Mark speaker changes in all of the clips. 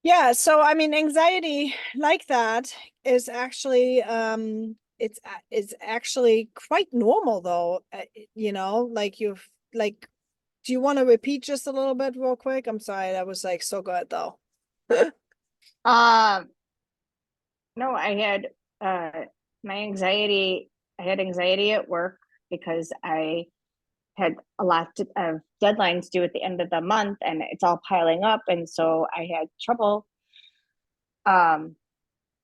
Speaker 1: Yeah, so I mean, anxiety like that is actually it's actually quite normal though. Like do you want to repeat just a little bit real quick? I'm sorry, that was like so good though.
Speaker 2: Um, no, uh my anxiety, I had anxiety at work because I had a lot of deadlines due at the end of the month and it's all piling up. And so I had trouble. Um,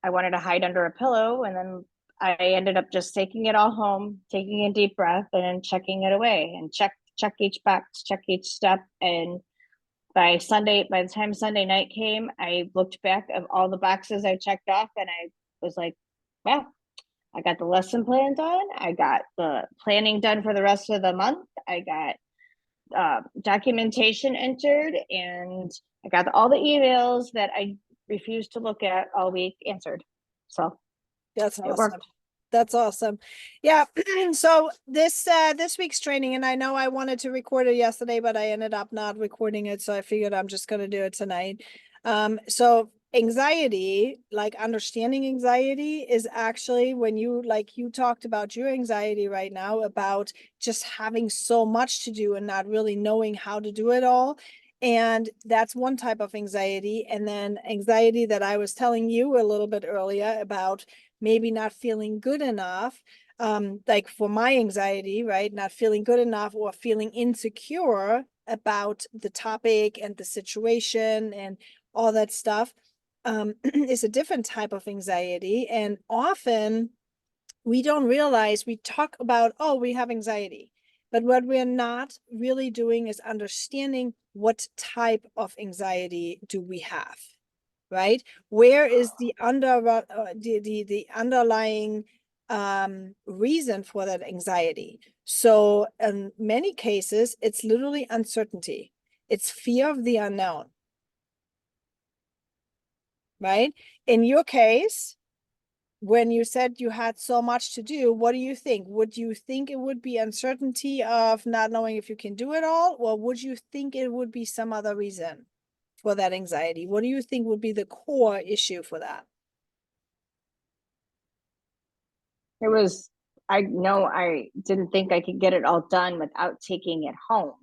Speaker 2: I wanted to hide under a pillow and then I ended up just taking it all home, taking a deep breath and then checking it away and check each box, check each step. And by the time Sunday night came, I looked back of all the boxes I checked off and I was like, wow, I got the lesson plan done. I got the planning done for the rest of the month. I got documentation entered, and I got all the emails that I refused to look at all week answered. So
Speaker 1: That's
Speaker 2: it
Speaker 1: awesome.
Speaker 2: worked.
Speaker 1: That's awesome. Yeah. So this week's training, and I know I wanted to record it yesterday, but I ended up not recording it, so I figured I'm just gonna do it tonight. So anxiety, like understanding anxiety is actually when you talked about your anxiety right now about just having so much to do and not really knowing how to do it all. And that's one type of anxiety. And then anxiety that I was telling you a little bit earlier about maybe not feeling good enough, like for my anxiety, right? Not feeling good enough or feeling insecure about the topic and the situation and all that stuff, is a different type of anxiety. And often we don't realize, we talk about, oh, we have anxiety. But what we're not really doing is understanding what type of anxiety do we have, right? Where is the underlying reason for that anxiety? So in many cases, it's literally uncertainty. It's fear of the unknown, right? In your case, when you said you had so much to do, what do you think? Would you think it would be uncertainty of not knowing if you can do it all, or would you think it would be some other reason for that anxiety? What do you think would be the core issue for that?
Speaker 2: It was, I know I didn't think I could get it all done without taking it home.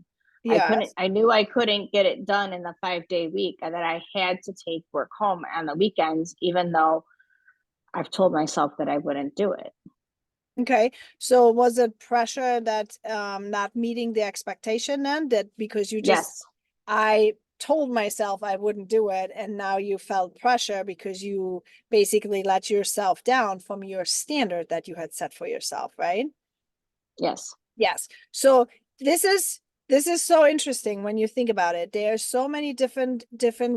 Speaker 1: Yes.
Speaker 2: I knew I couldn't get it done in the 5 day week and that I had to take work home on the weekends, even though I've told myself that I wouldn't do it.
Speaker 1: Okay. So was it pressure that not meeting the expectation then, that because you just,
Speaker 2: Yes,
Speaker 1: I told myself I wouldn't do it, and now you felt pressure because you basically let yourself down from your standard that you had set for yourself, right?
Speaker 2: yes.
Speaker 1: Yes. So this is this is so interesting when you think about it. There are so many different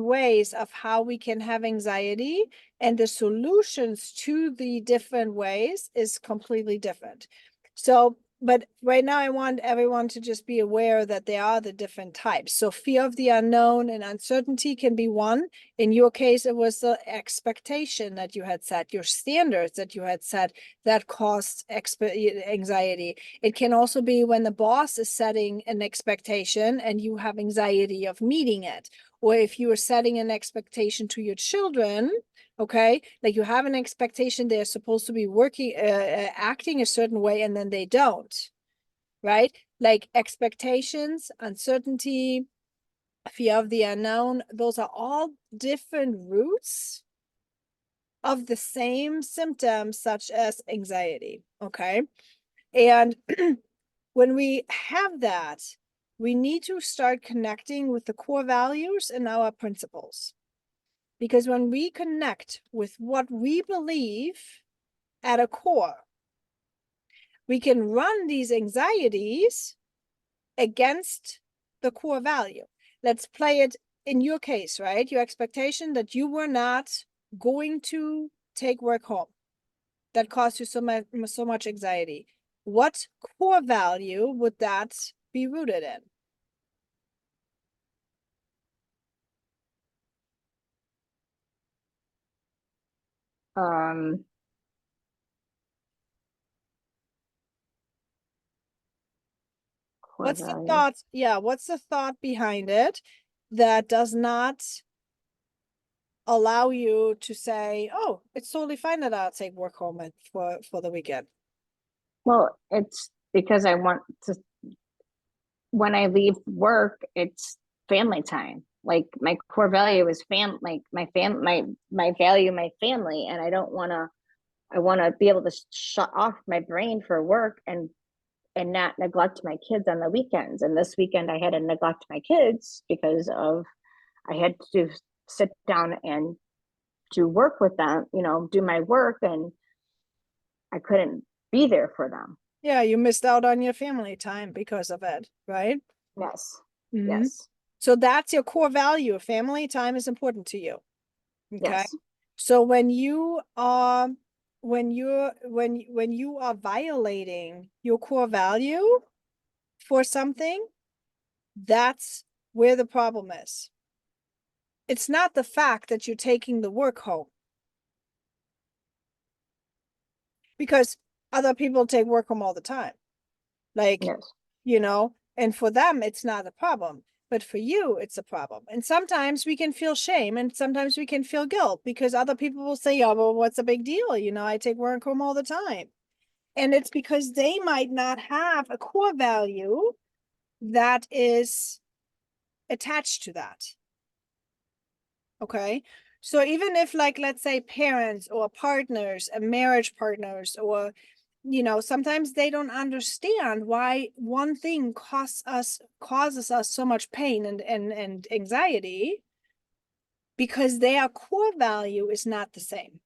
Speaker 1: ways of how we can have anxiety, and the solutions to the different ways is completely different. So, but right now I want everyone to just be aware that there are the different types. So fear of the unknown and uncertainty can be one. In your case, it was the expectation that you had set, your standards that you had set that caused anxiety. It can also be when the boss is setting an expectation and you have anxiety of meeting it. Or if you are setting an expectation to your children, okay, like you have an expectation they're supposed to be acting a certain way, and then they don't, right? Like expectations, uncertainty, fear of the unknown, those are all different roots of the same symptoms, such as anxiety, okay? And when we have that, we need to start connecting with the core values and our principles. Because when we connect with what we believe at a core, we can run these anxieties against the core value. Let's play it in your case, right? Your expectation that you were not going to take work home. That caused you so much anxiety. What core value would that be rooted in?
Speaker 2: Um, Core
Speaker 1: What's the
Speaker 2: value.
Speaker 1: thought? Yeah, what's the thought behind it that does not allow you to say, oh, it's totally fine that I'll take work home for the weekend?
Speaker 2: Well, it's because I want to, when I leave work, it's family time. Like my core value is like my value, my family. And I want to be able to shut off my brain for work and not neglect my kids on the weekends. And this weekend I had to neglect my kids because of, I had to sit down and do work with them, do my work, and I couldn't be there for them.
Speaker 1: Yeah, you missed out on your family time because of it, right?
Speaker 2: Yes.
Speaker 1: Mhm.
Speaker 2: Yes.
Speaker 1: So that's your core value. Family time is important to you. Okay.
Speaker 2: Yes.
Speaker 1: So when you are when you are violating your core value for something, that's where the problem is. It's not the fact that you're taking the work home, because other people take work home all the time. Like,
Speaker 2: Yes.
Speaker 1: and for them, it's not a problem. But for you, it's a problem. And sometimes we can feel shame and sometimes we can feel guilt because other people will say, oh, well, what's the big deal? I take work home all the time. And it's because they might not have a core value that is attached to that. Okay. So even if, like, let's say parents or partners and marriage partners, or, sometimes they don't understand why one thing causes us so much pain and anxiety, because their core value is not the same.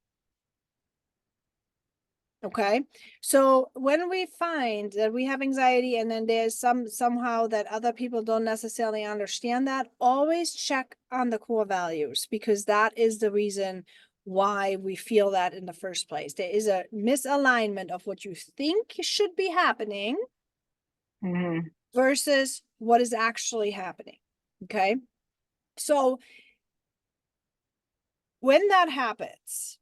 Speaker 1: Okay. So when we find that we have anxiety and then there's somehow that other people don't necessarily understand that, always check on the core values, because that is the reason why we feel that in the first place. There is a misalignment of what you think should be happening
Speaker 2: Mm-hmm.
Speaker 1: versus what is actually happening. Okay. So when that happens,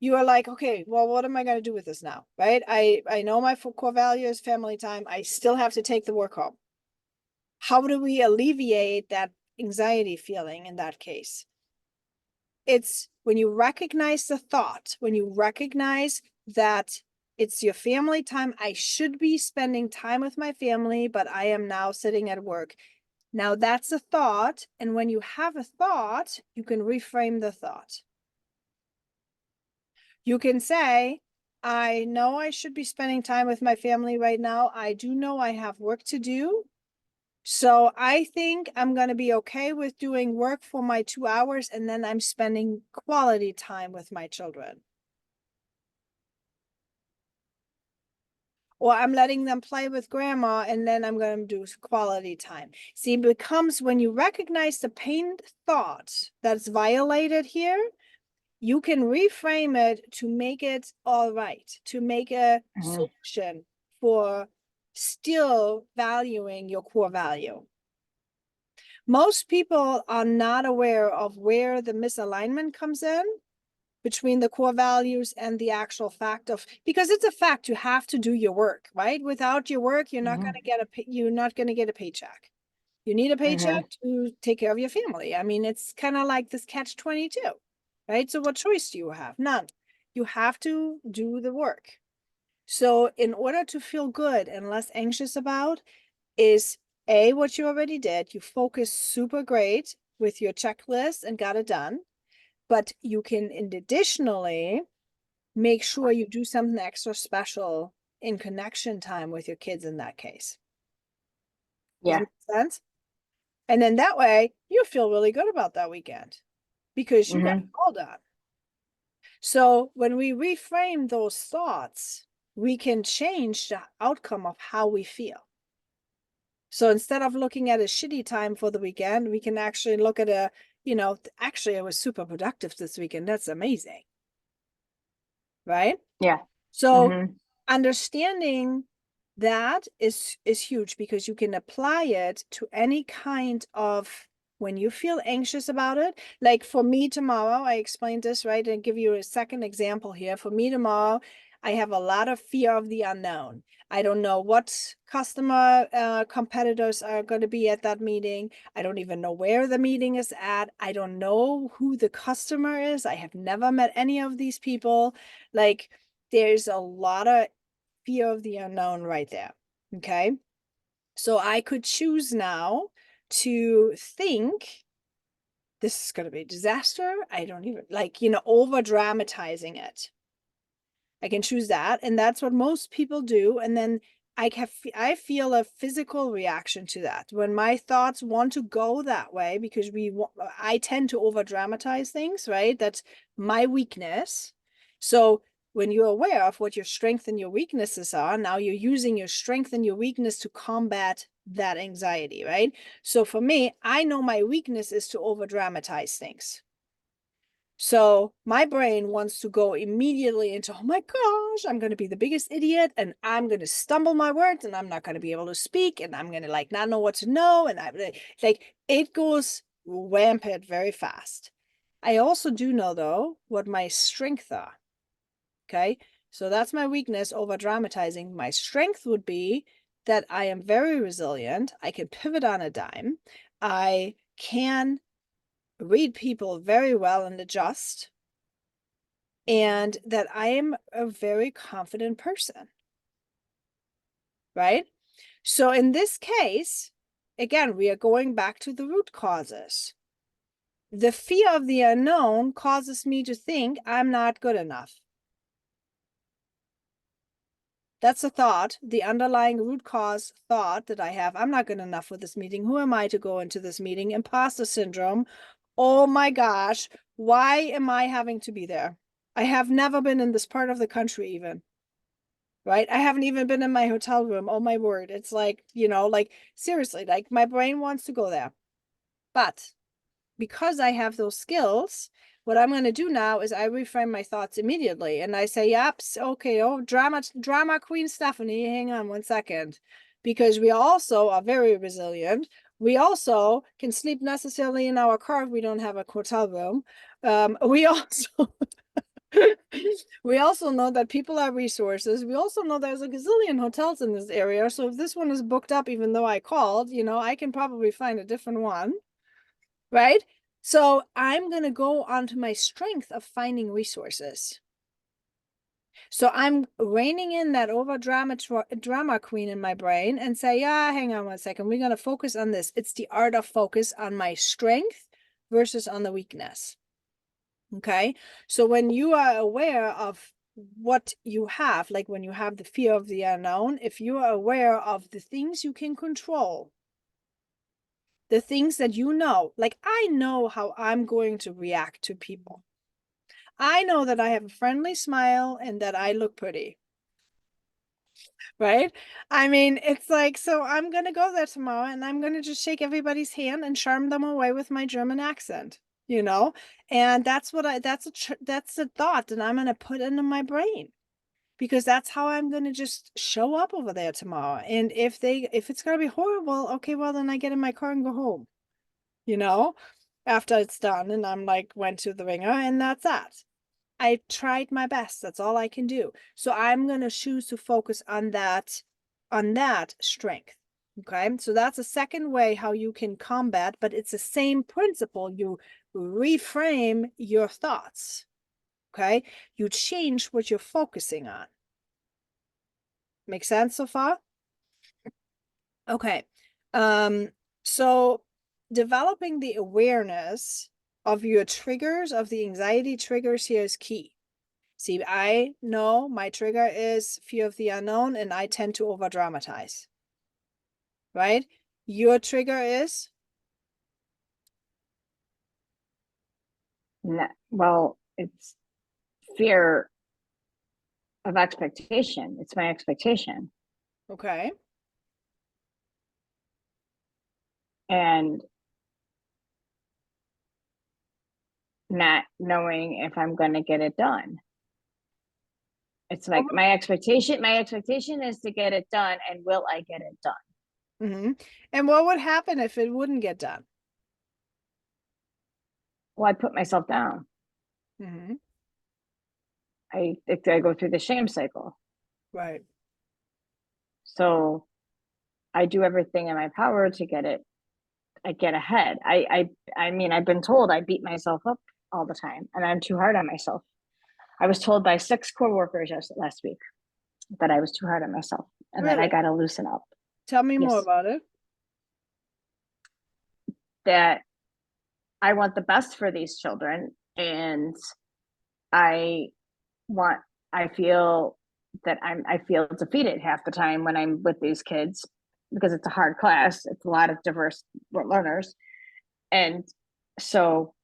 Speaker 1: you are like, okay, well, what am I going to do with this now? Right? I know my core value is family time. I still have to take the work home. How do we alleviate that anxiety feeling in that case? It's when you recognize the thought, when you recognize that it's your family time. I should be spending time with my family, but I am now sitting at work. Now that's a thought. And when you have a thought, you can reframe the thought. You can say, I know I should be spending time with my family right now. I do know I have work to do. So I think I'm going to be okay with doing work for my 2 hours, and then I'm spending quality time with my children. Or I'm letting them play with grandma, and then I'm going to do quality time. See, it becomes, when you recognize the pain thought that's violated here, you can reframe it to make it all right, to make a
Speaker 2: Mm-hmm.
Speaker 1: solution for still valuing your core value. Most people are not aware of where the misalignment comes in between the core values and the actual fact of, because it's a fact, you have to do your work, right? Without your work, you're not going to get a paycheck. You need a
Speaker 2: Mm-hmm.
Speaker 1: paycheck to take care of your family. I mean, it's kind of like this catch-22, right? So what choice do you have? None. You have to do the work. So in order to feel good and less anxious about is what you already did. You focus super great with your checklist and got it done. But you can additionally make sure you do something extra special in connection time with your kids in that case. Does that
Speaker 2: Yeah.
Speaker 1: make sense? And then that way you feel really good about that weekend because you got it
Speaker 2: Mm-hmm.
Speaker 1: all done. So when we reframe those thoughts, we can change the outcome of how we feel. So instead of looking at a shitty time for the weekend, we can actually look at actually I was super productive this weekend. That's amazing. Right?
Speaker 2: Yeah.
Speaker 1: So
Speaker 2: Mm-hmm.
Speaker 1: understanding that is huge, because you can apply it to any kind of, when you feel anxious about it. Like for me tomorrow, I explained this, right? And give you a second example here. For me tomorrow, I have a lot of fear of the unknown. I don't know what customer competitors are going to be at that meeting. I don't even know where the meeting is at. I don't know who the customer is. I have never met any of these people. Like, there's a lot of fear of the unknown right there. Okay. So I could choose now to think this is going to be a disaster. I don't even like, over dramatizing it. I can choose that. And that's what most people do. And then I feel a physical reaction to that when my thoughts want to go that way because I tend to over dramatize things, right? That's my weakness. So when you're aware of what your strengths and your weaknesses are, now you're using your strength and your weakness to combat that anxiety, right? So for me, I know my weakness is to over dramatize things. So my brain wants to go immediately into, oh my gosh, I'm going to be the biggest idiot and I'm going to stumble my words and I'm not going to be able to speak and I'm going to like not know what to know. And I like it goes rampant very fast. I also do know though what my strengths are. Okay. So that's my weakness, over dramatizing. My strength would be that I am very resilient. I can pivot on a dime. I can read people very well and adjust, and that I am a very confident person, right? So in this case, again, we are going back to the root causes. The fear of the unknown causes me to think I'm not good enough. That's a thought, the underlying root cause thought that I have. I'm not good enough for this meeting. Who am I to go into this meeting? Imposter syndrome. Oh my gosh, why am I having to be there? I have never been in this part of the country even. Right? I haven't even been in my hotel room. Oh my word. It's like, like seriously, like my brain wants to go there. But because I have those skills, what I'm going to do now is I reframe my thoughts immediately and I say, yep, okay, oh, drama queen Stephanie, hang on 1 second. Because we also are very resilient. We also can sleep necessarily in our car if we don't have a hotel room. We also we also know that people are resources. We also know there's a gazillion hotels in this area. So if this one is booked up, even though I called, I can probably find a different one, right? So I'm going to go onto my strength of finding resources. So I'm reining in that over drama queen in my brain and say, yeah, hang on 1 second. We're going to focus on this. It's the art of focus on my strength versus on the weakness. Okay. So when you are aware of what you have, like when you have the fear of the unknown, if you are aware of the things you can control, the things that like I know how I'm going to react to people. I know that I have a friendly smile and that I look pretty, right? I mean, it's like, so I'm going to go there tomorrow and I'm going to just shake everybody's hand and charm them away with my German accent, And that's that's a thought that I'm going to put into my brain because that's how I'm going to just show up over there tomorrow. And if it's going to be horrible, okay, well, then I get in my car and go home, you know, after it's done. And I'm like, went to the ringer and that's that. I tried my best. That's all I can do. So I'm going to choose to focus on that strength. Okay. So that's a second way how you can combat, but it's the same principle. You reframe your thoughts. Okay. You change what you're focusing on. Make sense so far? Okay. So developing the awareness of your triggers, of the anxiety triggers here is key. See, I know my trigger is fear of the unknown and I tend to over dramatize, right? Your trigger is,
Speaker 2: Well, it's fear of expectation. It's my expectation.
Speaker 1: okay.
Speaker 2: And not knowing if I'm going to get it done. It's like my expectation is to get it done, and will I get it done?
Speaker 1: Mm-hmm. And what would happen if it wouldn't get done?
Speaker 2: Well, I put myself down.
Speaker 1: Mm-hmm.
Speaker 2: I go through the shame cycle.
Speaker 1: Right.
Speaker 2: So I do everything in my power to I get ahead. I mean, I've been told I beat myself up all the time and I'm too hard on myself. I was told by 6 coworkers last week that I was too hard on myself and that I
Speaker 1: Really?
Speaker 2: got to loosen up.
Speaker 1: Tell me more
Speaker 2: Yes,
Speaker 1: about it.
Speaker 2: that I want the best for these children, and I want, I feel I feel defeated half the time when I'm with these kids because it's a hard class. It's a lot of diverse learners. And so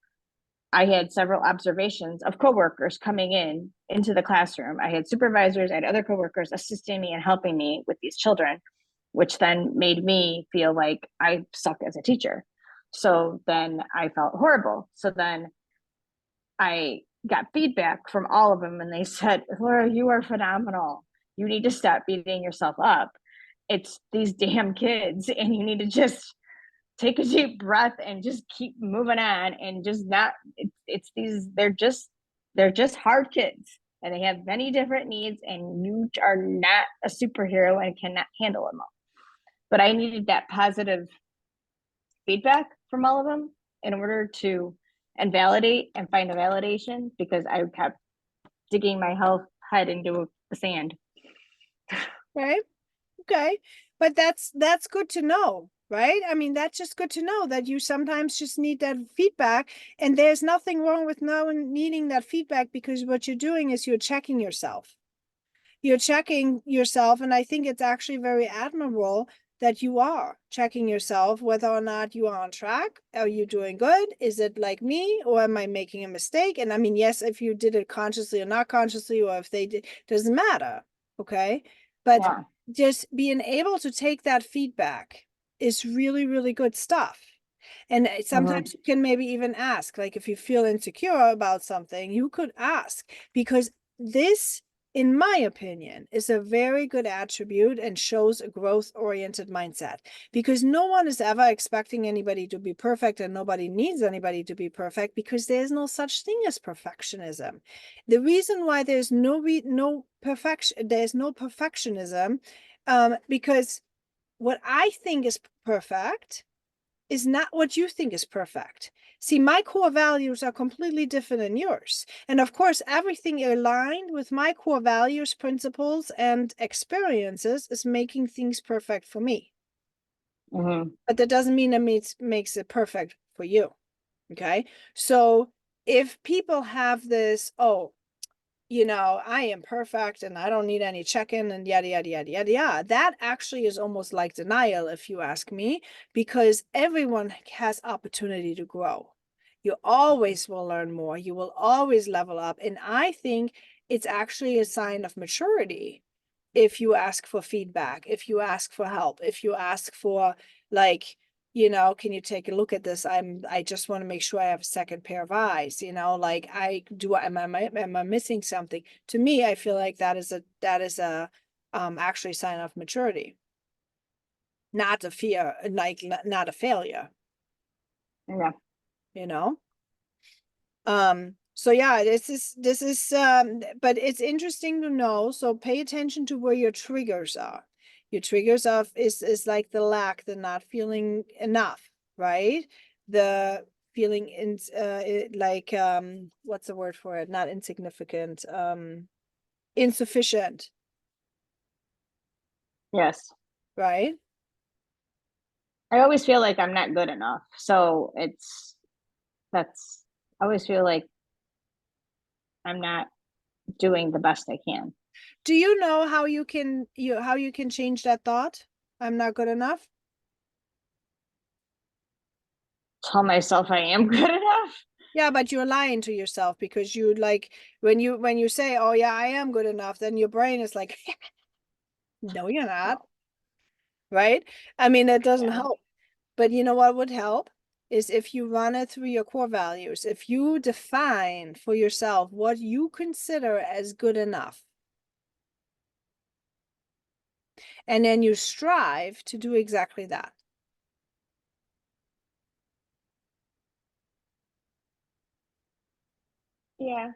Speaker 2: I had several observations of coworkers coming into the classroom. I had supervisors, I had other coworkers assisting me and helping me with these children, which then made me feel like I suck as a teacher. So then I felt horrible. So then I got feedback from all of them and they said, Laura, you are phenomenal. You need to stop beating yourself up. It's these damn kids, and you need to just take a deep breath and just keep moving on and just not it's these they're just hard kids and they have many different needs and you are not a superhero and cannot handle them all. But I needed that positive feedback from all of them in order to and validate and find a validation, because I kept digging my head into the sand.
Speaker 1: Right. Okay. But that's good to know, right? I mean, that's just good to know that you sometimes just need that feedback. And there's nothing wrong with needing that feedback, because what you're doing is you're checking yourself. You're checking yourself. And I think it's actually very admirable that you are checking yourself whether or not you are on track. Are you doing good? Is it like me, or am I making a mistake? And I mean, yes, if you did it consciously or not consciously, or if they did, doesn't matter. Okay. But
Speaker 2: Yeah.
Speaker 1: just being able to take that feedback is really, really good stuff. And
Speaker 2: Mm-hmm.
Speaker 1: sometimes you can maybe even ask, like if you feel insecure about something, you could ask, because this, in my opinion, is a very good attribute and shows a growth-oriented mindset, because no one is ever expecting anybody to be perfect, and nobody needs anybody to be perfect, because there's no such thing as perfectionism. The reason why there's no perfectionism, because what I think is perfect is not what you think is perfect. See, my core values are completely different than yours. And of course, everything aligned with my core values, principles, and experiences is making things perfect for me.
Speaker 2: Mm-hmm.
Speaker 1: But that doesn't mean it makes it perfect for you. Okay. So if people have this, oh, I am perfect and I don't need any check-in and yada, yada, yada, yada, yada. That actually is almost like denial, if you ask me, because everyone has opportunity to grow. You always will learn more. You will always level up. And I think it's actually a sign of maturity if you ask for feedback, if you ask for help, if you ask for, like, can you take a look at this? I just want to make sure I have a second pair of eyes, like am I missing something? To me, I feel like that is a actually sign of maturity, not a fear, like not a failure,
Speaker 2: Yeah.
Speaker 1: you know? So yeah, this is but it's interesting to know. So pay attention to where your triggers are. Your triggers is like the lack, the not feeling enough, right? The feeling in like what's the word for it? Not insignificant, insufficient,
Speaker 2: Yes.
Speaker 1: right?
Speaker 2: I always feel like I'm not good enough. So that's, I always feel like I'm not doing the best I can.
Speaker 1: Do you know how you can change that thought? I'm not good enough.
Speaker 2: Tell myself I am good enough.
Speaker 1: Yeah, but you're lying to yourself, because you, like, when you say, "Oh yeah, I am good enough," then your brain is like, "No, you're not."
Speaker 2: No.
Speaker 1: Right? I mean, that doesn't
Speaker 2: Yeah.
Speaker 1: help. But you know what would help is if you run it through your core values. If you define for yourself what you consider as good enough, and then you strive to do exactly that.
Speaker 2: Yeah.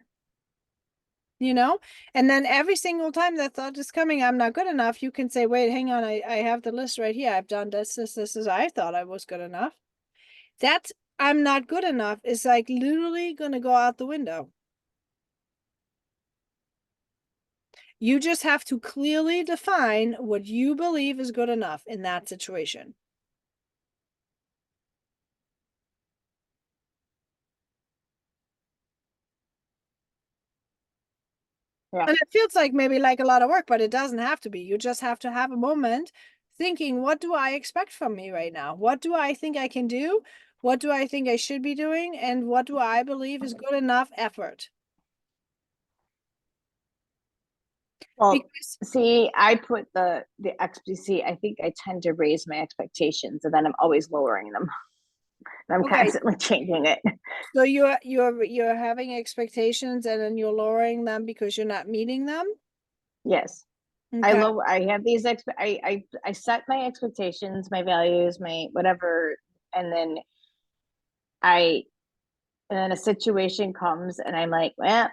Speaker 1: you know? And then every single time that thought is coming, I'm not good enough, you can say, wait, hang on, I have the list right here. I've done this, I thought I was good enough. That I'm not good enough is like literally gonna go out the window. You just have to clearly define what you believe is good enough in that situation.
Speaker 2: Yeah.
Speaker 1: And it feels like maybe like a lot of work, but it doesn't have to be. You just have to have a moment thinking, what do I expect from me right now? What do I think I can do? What do I think I should be doing? And what do I believe is good enough effort?
Speaker 2: Well,
Speaker 1: Because,
Speaker 2: see, I put the XPC, I think I tend to raise my expectations and then I'm always lowering them. I'm
Speaker 1: okay,
Speaker 2: constantly changing it.
Speaker 1: so you're having expectations and then you're lowering them because you're not meeting them.
Speaker 2: Yes.
Speaker 1: Okay.
Speaker 2: I have these I set my expectations, my values, my whatever, and then I and then a situation comes and I'm like, well,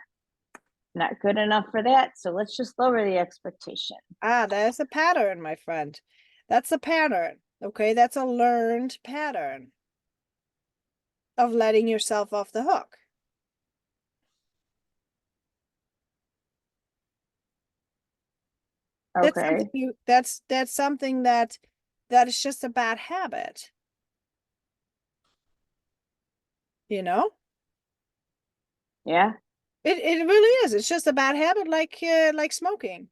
Speaker 2: not good enough for that. So let's just lower the expectation.
Speaker 1: Ah, that's a pattern, my friend. That's a pattern. Okay, that's a learned pattern of letting yourself off the hook. That's something
Speaker 2: Okay.
Speaker 1: that's something that is just a bad habit, you know?
Speaker 2: Yeah.
Speaker 1: It really is. It's just a bad habit like smoking.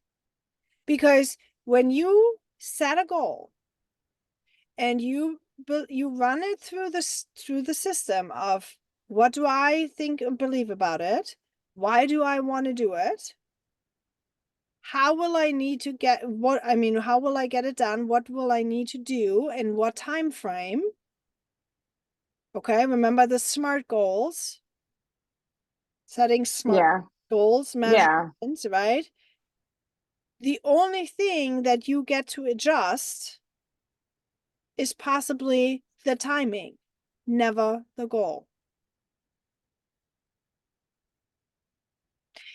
Speaker 1: Because when you set a goal and you run it through the system of what do I think and believe about it? Why do I want to do it? How will I need to get what I mean, how will I get it done? What will I need to do in what time frame? Okay, remember the SMART goals, setting SMART
Speaker 2: Yeah.
Speaker 1: goals,
Speaker 2: Yeah.
Speaker 1: measurements, right? The only thing that you get to adjust is possibly the timing, never the goal.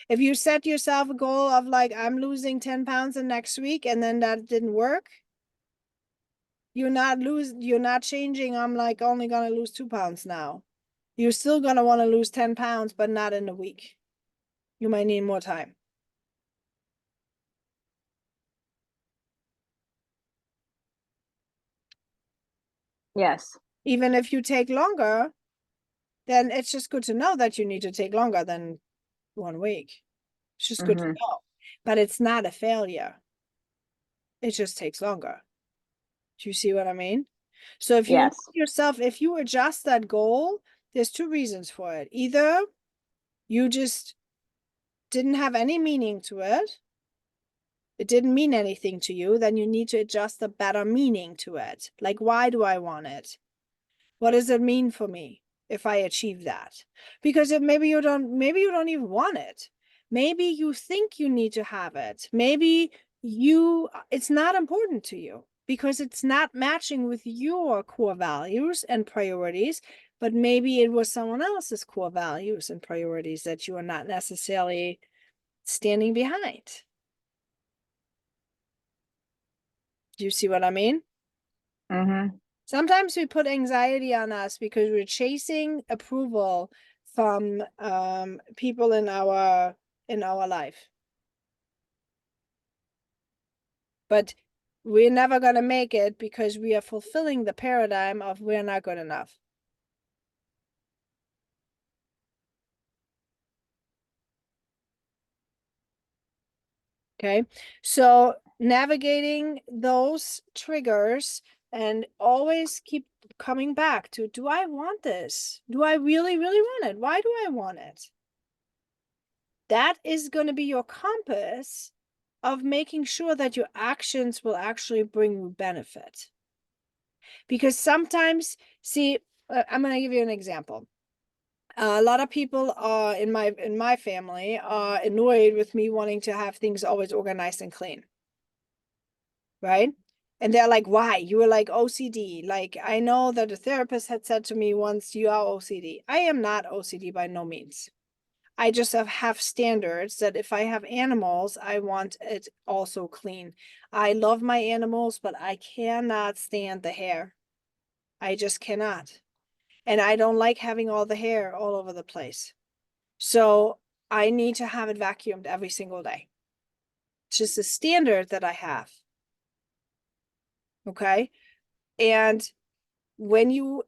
Speaker 1: If you set yourself a goal of like, I'm losing 10 pounds in next week, and then that didn't work, you're not changing. I'm like only gonna lose 2 pounds now. You're still gonna want to lose 10 pounds, but not in a week. You might need more time.
Speaker 2: Yes.
Speaker 1: Even if you take longer, then it's just good to know that you need to take longer than 1 week. It's just good to
Speaker 2: Mm-hmm.
Speaker 1: know. But it's not a failure. It just takes longer. Do you see what I mean? So if you
Speaker 2: Yes.
Speaker 1: yourself, if you adjust that goal, there's two reasons for it. Either you just didn't have any meaning to it didn't mean anything to you, then you need to adjust a better meaning to it. Like, why do I want it? What does it mean for me if I achieve that? Because if maybe you don't even want it. Maybe you think you need to have it. Maybe it's not important to you because it's not matching with your core values and priorities, but maybe it was someone else's core values and priorities that you are not necessarily standing behind. Do you see what I mean?
Speaker 2: Mm-hmm.
Speaker 1: Sometimes we put anxiety on us because we're chasing approval from people in our life. But we're never gonna make it because we are fulfilling the paradigm of we're not good enough. Okay. So navigating those triggers and always keep coming back to, do I want this? Do I really, really want it? Why do I want it? That is going to be your compass of making sure that your actions will actually bring you benefit. Because sometimes, see, I'm going to give you an example. A lot of people are in my family are annoyed with me wanting to have things always organized and clean, right? And they're like, why? You were like OCD. Like, I know that a therapist had said to me once, you are OCD. I am not OCD by no means. I just have standards that if I have animals, I want it also clean. I love my animals, but I cannot stand the hair. I just cannot. And I don't like having all the hair all over the place. So I need to have it vacuumed every single day. It's just a standard that I have. Okay. And when you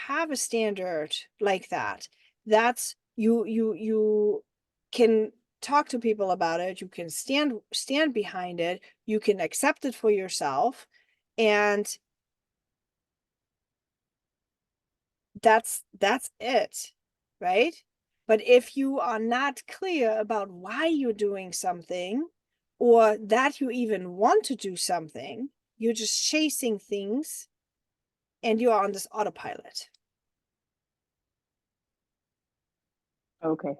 Speaker 1: have a standard like that, that's you can talk to people about it, you can stand behind it, you can accept it for yourself, and that's it, right? But if you are not clear about why you're doing something, or that you even want to do something, you're just chasing things and you are on this autopilot.
Speaker 2: Okay.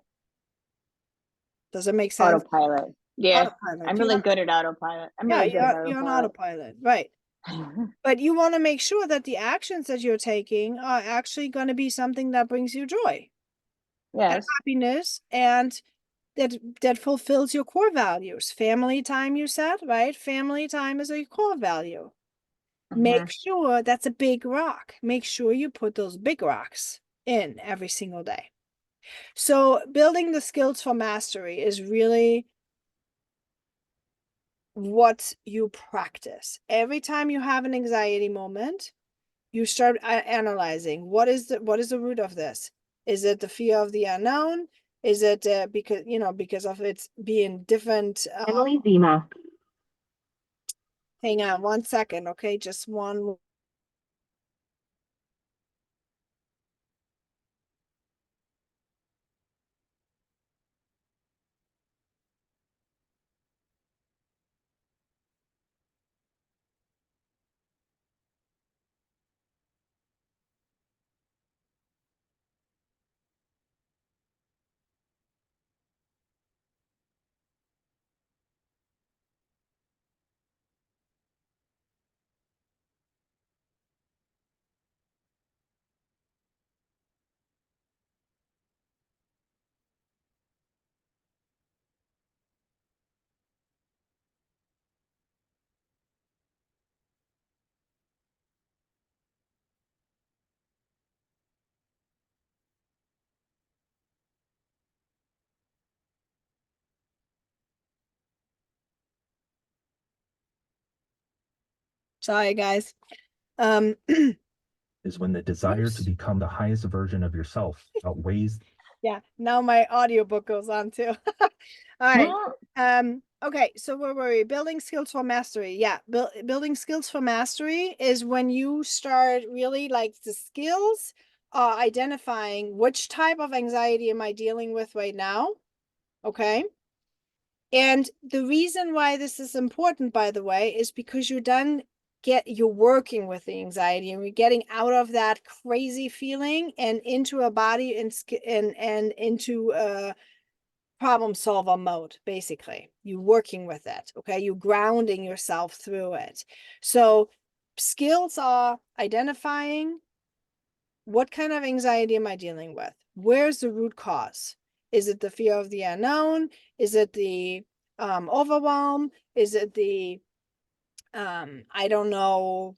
Speaker 1: Does it make sense?
Speaker 2: Autopilot. Yeah.
Speaker 1: Autopilot.
Speaker 2: I'm really good at autopilot. I'm
Speaker 1: Yeah,
Speaker 2: really good at
Speaker 1: you're an
Speaker 2: autopilot.
Speaker 1: autopilot, right? But you want to make sure that the actions that you're taking are actually going to be something that brings you joy and
Speaker 2: Yes.
Speaker 1: happiness, and that fulfills your core values. Family time, you said, right? Family time is a core value.
Speaker 2: Mm-hmm.
Speaker 1: Make sure that's a big rock. Make sure you put those big rocks in every single day. So building the skills for mastery is really what you practice. Every time you have an anxiety moment, you start analyzing what is the root of this. Is it the fear of the unknown? Is it because of its being different?
Speaker 3: Emily Zima.
Speaker 1: Hang on 1 second, okay? Just one. Sorry, guys. Um,
Speaker 4: is when the desire to become the highest version of yourself outweighs.
Speaker 1: Yeah, now my audiobook goes on too. All right. Okay, so where were we? Building skills for mastery. Yeah, building skills for mastery is when you start really like the skills identifying which type of anxiety am I dealing with right now. Okay. And the reason why this is important, by the way, is because you're working with the anxiety and you're getting out of that crazy feeling and into a body and into a problem solver mode. Basically, you're working with it. Okay, you're grounding yourself through it. So skills are identifying what kind of anxiety am I dealing with? Where's the root cause? Is it the fear of the unknown? Is it the overwhelm? Is it the I don't know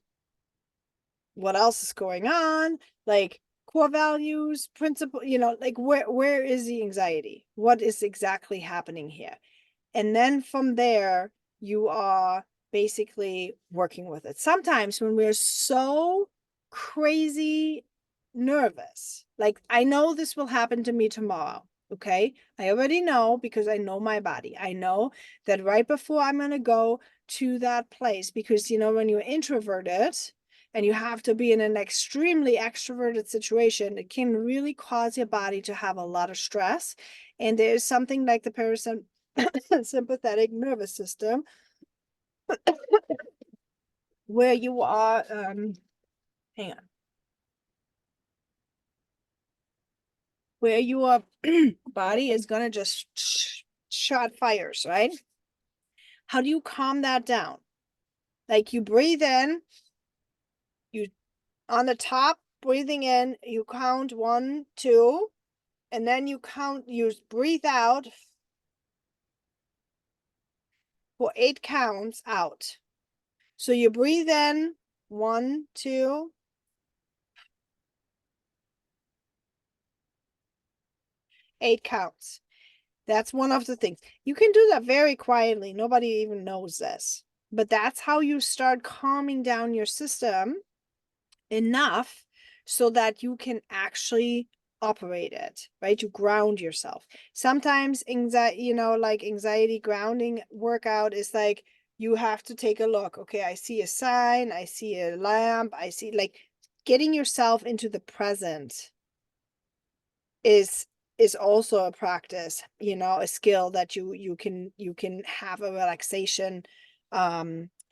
Speaker 1: what else is going on? Like core values, principle, like where is the anxiety? What is exactly happening here? And then from there, you are basically working with it. Sometimes when we're so crazy nervous, like I know this will happen to me tomorrow. Okay. I already know because I know my body. I know that right before I'm going to go to that place, because, when you're introverted and you have to be in an extremely extroverted situation, it can really cause your body to have a lot of stress. And there's something like the sympathetic nervous system where you are hang on where your body is going to just shot fires, right? How do you calm that down? Like you breathe in, you on the top breathing in, you count 1 2, And then you count, you breathe out for 8 counts out. So you breathe in 1, 2, 8 counts. That's one of the things. You can do that very quietly. Nobody even knows this. But that's how you start calming down your system enough so that you can actually operate it, right? You ground yourself. Sometimes anxiety, like anxiety grounding workout is like you have to take a look. Okay, I see a sign, I see a lamp, I see, like, getting yourself into the present is also a practice, a skill that you can have a relaxation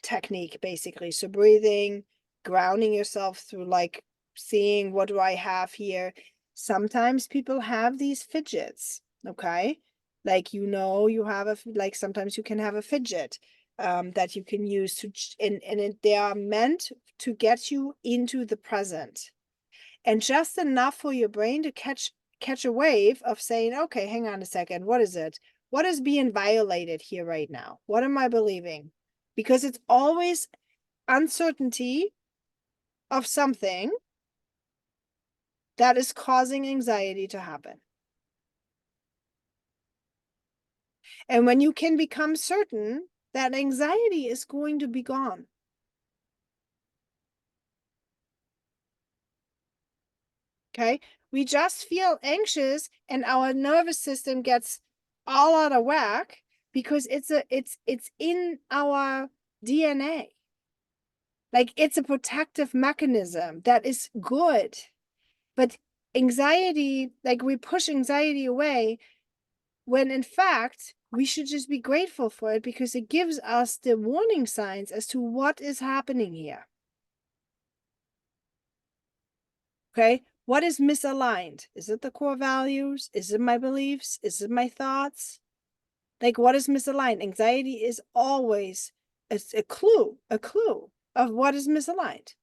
Speaker 1: technique, basically. So breathing, grounding yourself through, like, seeing, what do I have here? Sometimes people have these fidgets, okay? Like, you have like, sometimes you can have a fidget that you can use to, they are meant to get you into the present. And just enough for your brain to catch a wave of saying, okay, hang on a second, what is it? What is being violated here right now? What am I believing? Because it's always uncertainty of something that is causing anxiety to happen. And when you can become certain, that anxiety is going to be gone. Okay, we just feel anxious and our nervous system gets all out of whack because it's in our DNA. Like, it's a protective mechanism that is good. But anxiety, like, we push anxiety away when in fact we should just be grateful for it because it gives us the warning signs as to what is happening here. Okay, what is misaligned? Is it the core values? Is it my beliefs? Is it my thoughts? Like, what is misaligned? Anxiety is always a clue of what is misaligned.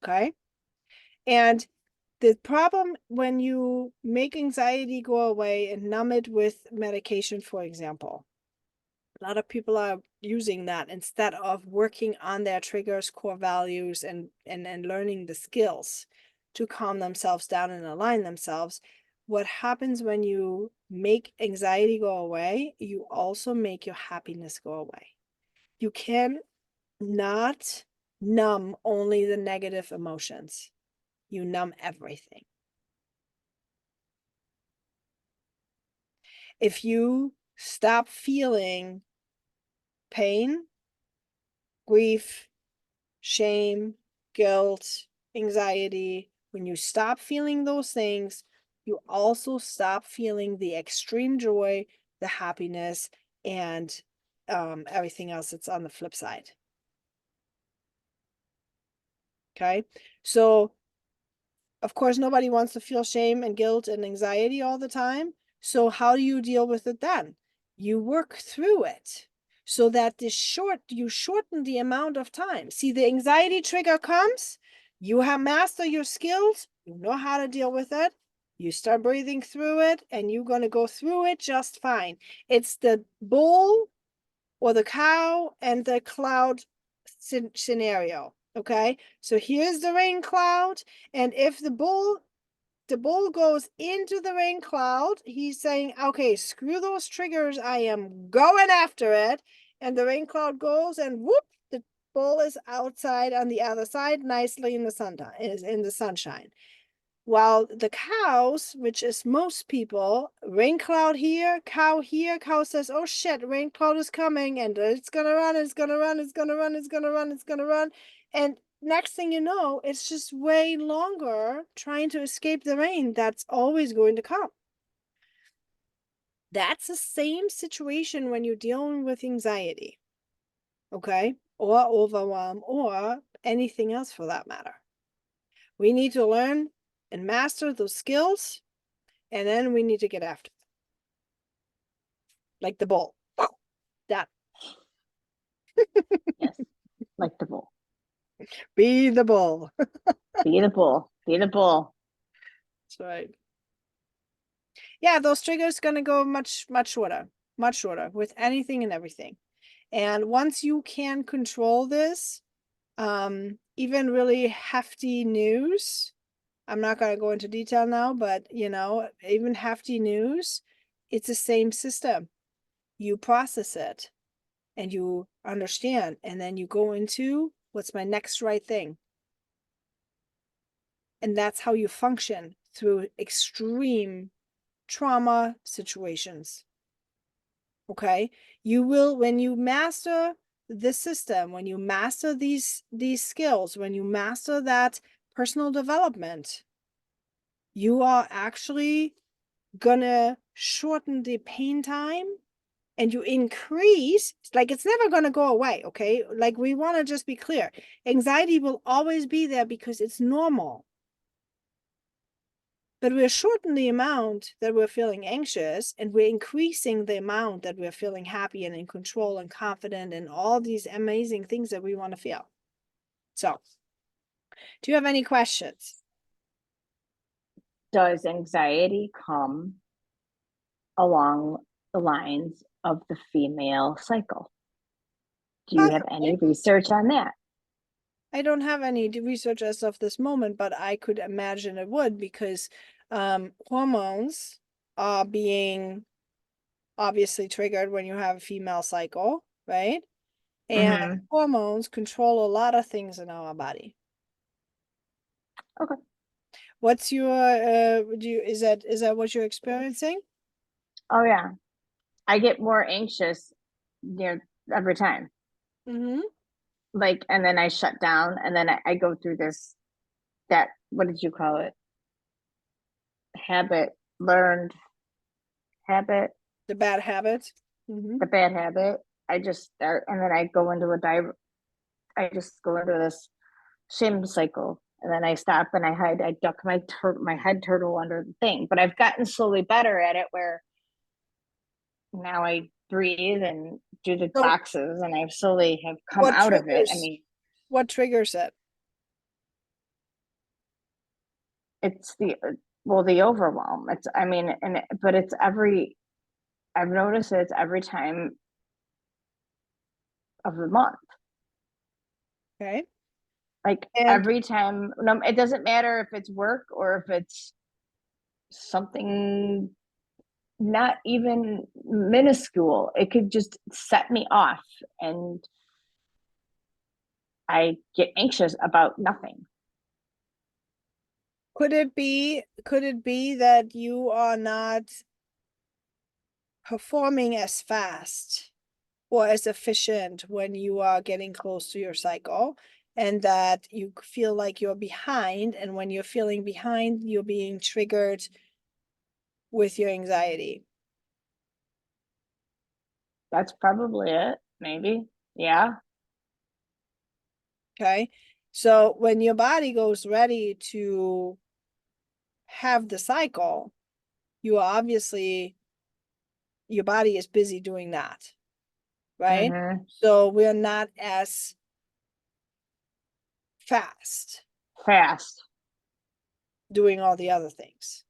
Speaker 1: Okay, and the problem when you make anxiety go away and numb it with medication, for example, a lot of people are using that instead of working on their triggers, core values, and learning the skills to calm themselves down and align themselves. What happens when you make anxiety go away, you also make your happiness go away. You can not numb only the negative emotions. You numb everything. If you stop feeling pain, grief, shame, guilt, anxiety, when you stop feeling those things, you also stop feeling the extreme joy, the happiness, and everything else that's on the flip side. Okay, so of course, nobody wants to feel shame and guilt and anxiety all the time. So how do you deal with it then? You work through it so that you shorten the amount of time. See, the anxiety trigger comes, you have mastered your skills, you know how to deal with it. You start breathing through it and you're going to go through it just fine. It's the bull or the cow and the cloud scenario. Okay, so here's the rain cloud, and if the bull goes into the rain cloud, he's saying, okay, screw those triggers, I am going after it. And the rain cloud goes and whoop, the bull is outside on the other side, nicely in the sunshine. While the cows, which is most people, rain cloud here, cow says, oh shit, rain cloud is coming and it's gonna run, it's gonna run, it's gonna run, it's gonna run, it's gonna run. And next thing you know, it's just way longer trying to escape the rain that's always going to come. That's the same situation when you're dealing with anxiety, okay? Or overwhelm or anything else for that matter. We need to learn and master those skills, and then we need to get after it. Like the bull. That.
Speaker 2: Yes, like the bull.
Speaker 1: Be the bull.
Speaker 2: Be the bull. Be the bull.
Speaker 1: That's right. Yeah, those triggers gonna go much shorter with anything and everything. And once you can control this, even really hefty news, I'm not going to go into detail now, but even hefty news, it's the same system. You process it and you understand, and then you go into what's my next right thing. And that's how you function through extreme trauma situations. Okay. You will, when you master this system, when you master these skills, when you master that personal development, you are actually gonna shorten the pain time, and you increase, like, it's never gonna go away. Okay. Like, we want to just be clear. Anxiety will always be there because it's normal. But we're shortening the amount that we're feeling anxious, and we're increasing the amount that we're feeling happy and in control and confident and all these amazing things that we want to feel. So, do you have any questions?
Speaker 2: Does anxiety come along the lines of the female cycle? Do you have any research on that?
Speaker 1: I don't have any research as of this moment, but I could imagine it would, because hormones are being obviously triggered when you have a female cycle, right? And hormones control a lot of things in our body.
Speaker 2: Okay.
Speaker 1: What's your is that what you're experiencing?
Speaker 2: Oh yeah. I get more anxious every time.
Speaker 1: Mm-hmm.
Speaker 2: Like, and then I shut down, and then I go through what did you call it? Learned habit,
Speaker 1: The bad habit. Mm-hmm.
Speaker 2: the bad habit. I just start, and then I just go into this shame cycle, and then I stop and I duck my head turtle under the thing. But I've gotten slowly better at it, where now I breathe and do the
Speaker 1: So
Speaker 2: boxes, and I slowly have come out of it. I mean,
Speaker 1: what triggers it?
Speaker 2: it's the overwhelm. I've noticed it's every time of the month.
Speaker 1: Okay.
Speaker 2: Like,
Speaker 1: And
Speaker 2: every time, no, it doesn't matter if it's work or if it's something not even minuscule. It could just set me off, and I get anxious about nothing.
Speaker 1: could it be that you are not performing as fast or as efficient when you are getting close to your cycle, and that you feel like you're behind, and when you're feeling behind, you're being triggered with your anxiety?
Speaker 2: That's probably it. Maybe. Yeah.
Speaker 1: Okay. So when your body goes ready to have the cycle, your body is busy doing that, right? So we're not as fast
Speaker 2: Fast.
Speaker 1: doing all the other things.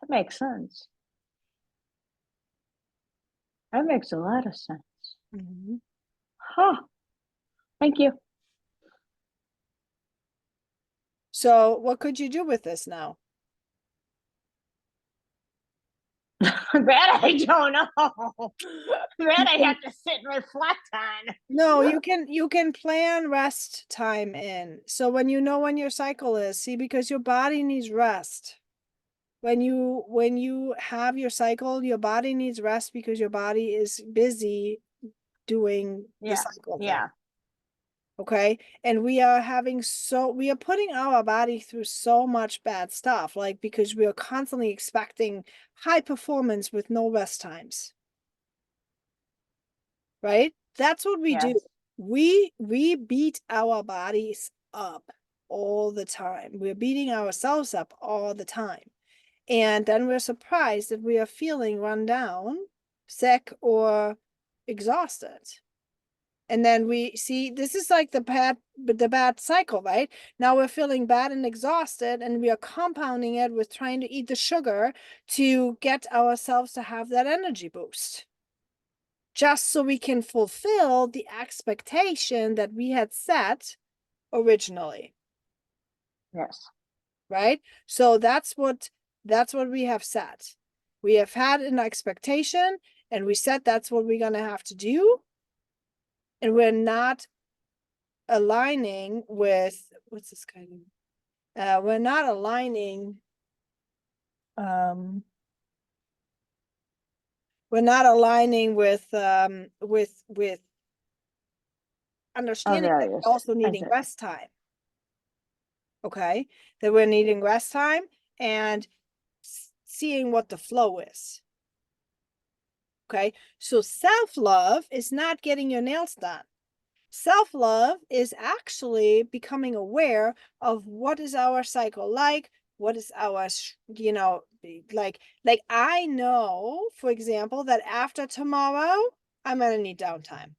Speaker 2: That makes sense. That makes a lot of sense.
Speaker 1: Mm-hmm.
Speaker 2: Huh. Thank you.
Speaker 1: So what could you do with this now?
Speaker 2: That I don't know. That I have to sit and reflect on.
Speaker 1: No, you can plan rest time in. So when when your cycle is, see, because your body needs rest. When you have your cycle, your body needs rest because your body is busy doing the cycle thing.
Speaker 2: Yeah.
Speaker 1: Okay. And we are putting our body through so much bad stuff, like, because we are constantly expecting high performance with no rest times. Right? That's what we do. We beat our bodies up all the time. We're beating ourselves up all the time. And then we're surprised that we are feeling run down, sick, or exhausted. And then we see, this is like the bad cycle, right? Now we're feeling bad and exhausted, and we are compounding it with trying to eat the sugar to get ourselves to have that energy boost. Just so we can fulfill the expectation that we had set originally.
Speaker 2: Yes.
Speaker 1: Right? So that's what we have set. We have had an expectation, and we said that's what we're gonna have to do. And we're not aligning with, what's this kind of, we're not aligning, we're not aligning with understanding that
Speaker 2: values.
Speaker 1: we're also needing
Speaker 2: see.
Speaker 1: rest time. Okay, that we're needing rest time and seeing what the flow is. Okay, so self-love is not getting your nails done. Self-love is actually becoming aware of what is our cycle like, what is our, you know, like I know, for example, that after tomorrow, I'm gonna need downtime.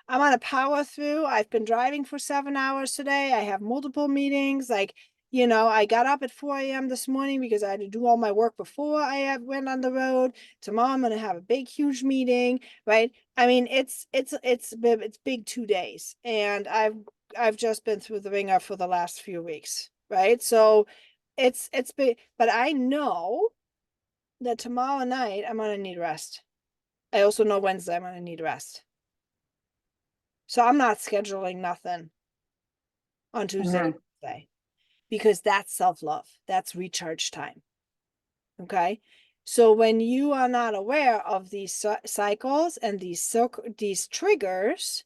Speaker 1: I'm on a power through. I've been driving for 7 hours today. I have multiple meetings. Like, you know, I got up at 4 a.m. this morning because I had to do all my work before I went on the road. Tomorrow I'm going to have a big, huge meeting, right? I mean, it's big 2 days, and I've just been through the ringer for the last few weeks, right? So it's big, but I know that tomorrow night I'm going to need rest. I also know Wednesday I'm going to need rest. So I'm not scheduling nothing on Tuesday,
Speaker 2: Mhm.
Speaker 1: Wednesday, because that's self-love. That's recharge time. Okay. So when you are not aware of these cycles and these triggers,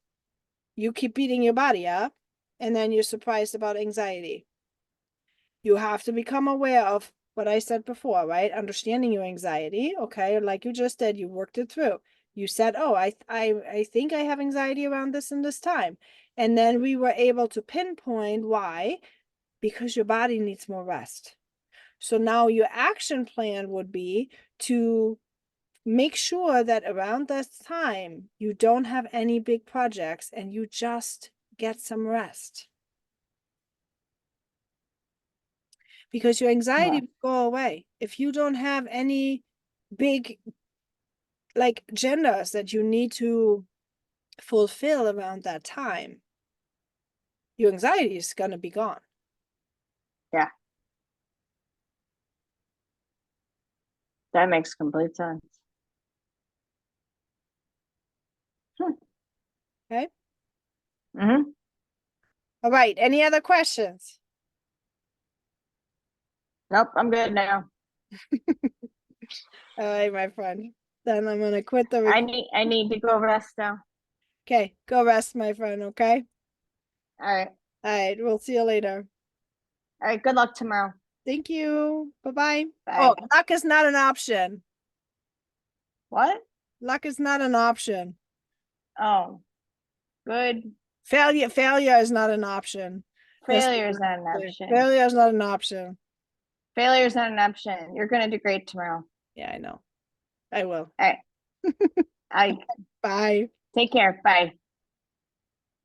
Speaker 1: you keep beating your body up, and then you're surprised about anxiety. You have to become aware of what I said before, right? Understanding your anxiety. Okay. Like you just did, you worked it through. You said, oh, I think I have anxiety around this and this time. And then we were able to pinpoint why, because your body needs more rest. So now your action plan would be to make sure that around this time, you don't have any big projects and you just get some rest. Because your anxiety will go away. If you don't have any big like agendas that you need to fulfill around that time, your anxiety is going to be gone.
Speaker 2: Yeah. That makes complete sense.
Speaker 1: Okay.
Speaker 2: Mm-hmm.
Speaker 1: All right. Any other questions?
Speaker 2: Nope, I'm good now.
Speaker 1: All right, my friend. Then I'm going to quit the
Speaker 2: I need to go rest now.
Speaker 1: Okay, go rest, my friend, okay?
Speaker 2: All right.
Speaker 1: All right, we'll see you later.
Speaker 2: All right. Good luck tomorrow.
Speaker 1: Thank you. Bye-bye.
Speaker 2: Bye.
Speaker 1: Oh, luck is not an option.
Speaker 2: What?
Speaker 1: Luck is not an option.
Speaker 2: Oh, good.
Speaker 1: Failure is not an option.
Speaker 2: Failure is not an option.
Speaker 1: Failure is not an option.
Speaker 2: Failure is not an option. You're gonna do great tomorrow.
Speaker 1: Yeah, I know. I will.
Speaker 2: All right. I
Speaker 1: Bye.
Speaker 2: take care. Bye.